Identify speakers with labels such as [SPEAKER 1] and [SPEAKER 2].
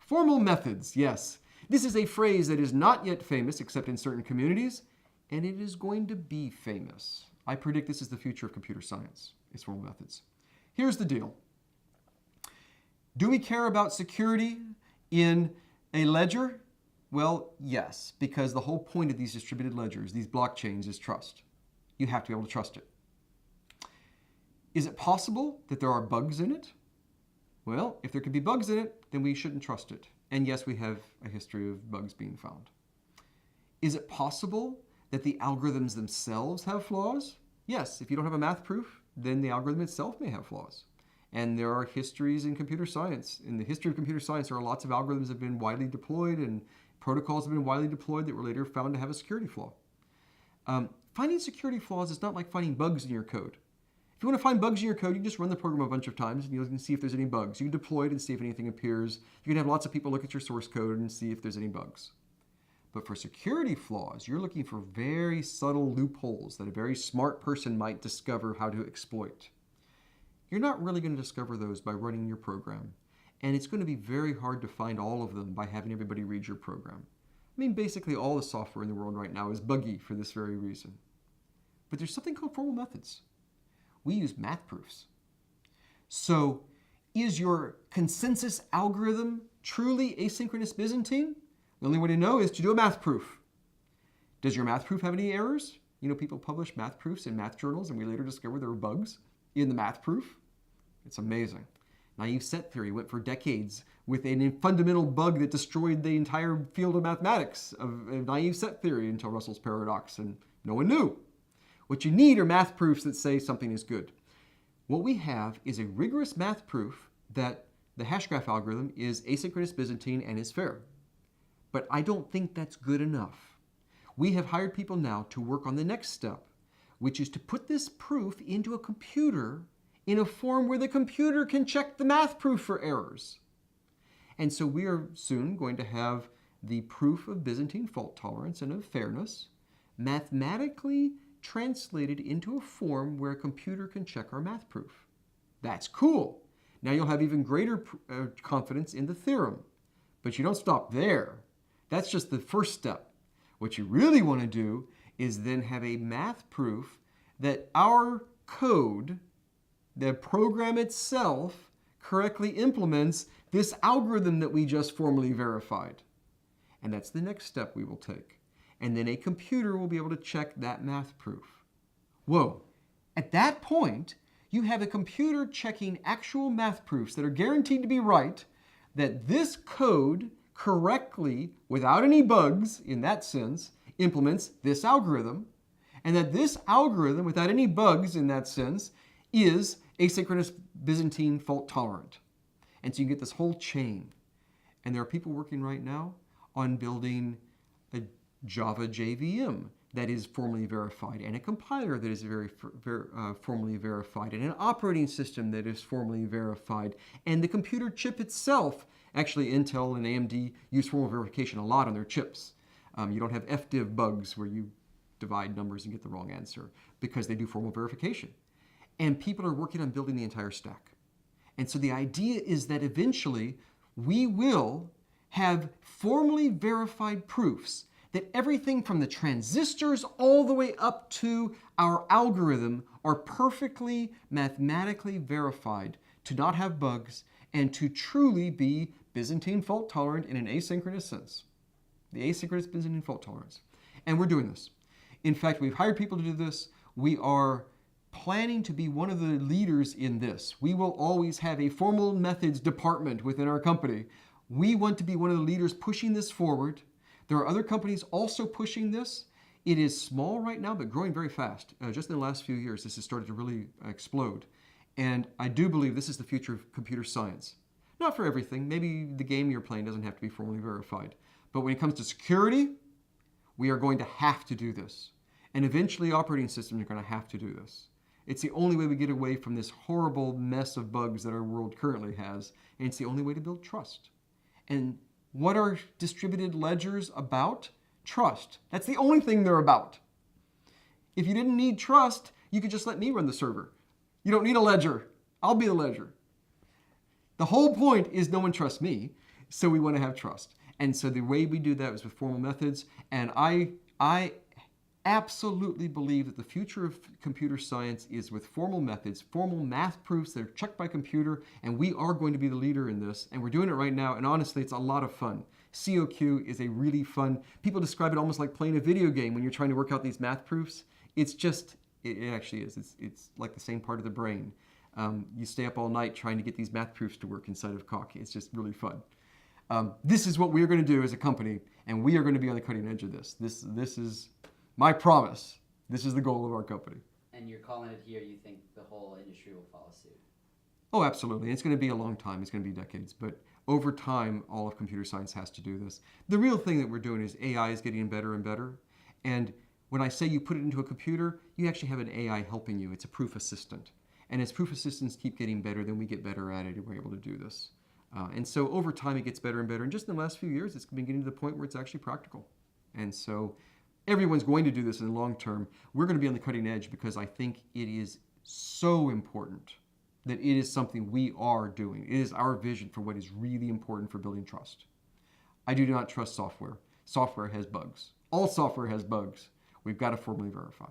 [SPEAKER 1] Formal methods, yes. This is a phrase that is not yet famous except in certain communities, and it is going to be famous. I predict this is the future of computer science, is formal methods. Here's the deal. Do we care about security in a ledger? Well, yes, because the whole point of these distributed ledgers, these blockchains, is trust. You have to be able to trust it. Is it possible that there are bugs in it? Well, if there could be bugs in it, then we shouldn't trust it. And yes, we have a history of bugs being found. Is it possible that the algorithms themselves have flaws? Yes, if you don't have a math proof, then the algorithm itself may have flaws. And there are histories in computer science. In the history of computer science, there are lots of algorithms that have been widely deployed and protocols have been widely deployed that were later found to have a security flaw. Finding security flaws is not like finding bugs in your code. If you want to find bugs in your code, you can just run the program a bunch of times and you can see if there's any bugs. You can deploy it and see if anything appears. You can have lots of people look at your source code and see if there's any bugs. But for security flaws, you're looking for very subtle loopholes that a very smart person might discover how to exploit. You're not really going to discover those by running your program. And it's going to be very hard to find all of them by having everybody read your program. I mean, basically all the software in the world right now is buggy for this very reason. But there's something called formal methods. We use math proofs. So is your consensus algorithm truly asynchronous Byzantine? The only way to know is to do a math proof. Does your math proof have any errors? You know, people publish math proofs in math journals and we later discover there were bugs in the math proof. It's amazing. Naive set theory went for decades with a fundamental bug that destroyed the entire field of mathematics of naive set theory until Russell's paradox, and no one knew. What you need are math proofs that say something is good. What we have is a rigorous math proof that the hashgraph algorithm is asynchronous Byzantine and is fair. But I don't think that's good enough. We have hired people now to work on the next step, which is to put this proof into a computer in a form where the computer can check the math proof for errors. And so we are soon going to have the proof of Byzantine fault tolerance and of fairness mathematically translated into a form where a computer can check our math proof. That's cool. Now you'll have even greater confidence in the theorem. But you don't stop there. That's just the first step. What you really want to do is then have a math proof that our code, the program itself, correctly implements this algorithm that we just formally verified. And that's the next step we will take. And then a computer will be able to check that math proof. Whoa. At that point, you have a computer checking actual math proofs that are guaranteed to be right, that this code correctly, without any bugs in that sense, implements this algorithm, and that this algorithm, without any bugs in that sense, is asynchronous Byzantine fault tolerant. And so you get this whole chain. And there are people working right now on building a Java JVM that is formally verified, and a compiler that is formally verified, and an operating system that is formally verified, and the computer chip itself. Actually, Intel and AMD use formal verification a lot on their chips. You don't have FDiv bugs where you divide numbers and get the wrong answer because they do formal verification. And people are working on building the entire stack. And so the idea is that eventually we will have formally verified proofs that everything from the transistors all the way up to our algorithm are perfectly mathematically verified to not have bugs and to truly be Byzantine fault tolerant in an asynchronous sense. The asynchronous Byzantine fault tolerance. And we're doing this. In fact, we've hired people to do this. We are planning to be one of the leaders in this. We will always have a formal methods department within our company. We want to be one of the leaders pushing this forward. There are other companies also pushing this. It is small right now, but growing very fast. Just in the last few years, this has started to really explode. And I do believe this is the future of computer science. Not for everything. Maybe the game you're playing doesn't have to be formally verified. But when it comes to security, we are going to have to do this. And eventually operating systems are going to have to do this. It's the only way we get away from this horrible mess of bugs that our world currently has. And it's the only way to build trust. And what are distributed ledgers about? Trust. That's the only thing they're about. If you didn't need trust, you could just let me run the server. You don't need a ledger. I'll be the ledger. The whole point is no one trusts me. So we want to have trust. And so the way we do that is with formal methods. And I absolutely believe that the future of computer science is with formal methods, formal math proofs that are checked by computer, and we are going to be the leader in this. And we're doing it right now, and honestly, it's a lot of fun. COQ is a really fun, people describe it almost like playing a video game when you're trying to work out these math proofs. It's just, it actually is. It's like the same part of the brain. You stay up all night trying to get these math proofs to work inside of COC. It's just really fun. This is what we're going to do as a company, and we are going to be on the cutting edge of this. This is my promise. This is the goal of our company.
[SPEAKER 2] And you're calling it here, you think the whole industry will follow suit?
[SPEAKER 1] Oh, absolutely. It's going to be a long time. It's going to be decades. But over time, all of computer science has to do this. The real thing that we're doing is AI is getting better and better. And when I say you put it into a computer, you actually have an AI helping you. It's a proof assistant. And as proof assistants keep getting better, then we get better at it and we're able to do this. And so over time, it gets better and better. And just in the last few years, it's been getting to the point where it's actually practical. And so everyone's going to do this in the long term. We're going to be on the cutting edge because I think it is so important that it is something we are doing. It is our vision for what is really important for building trust. I do not trust software. Software has bugs. All software has bugs. We've got to formally verify.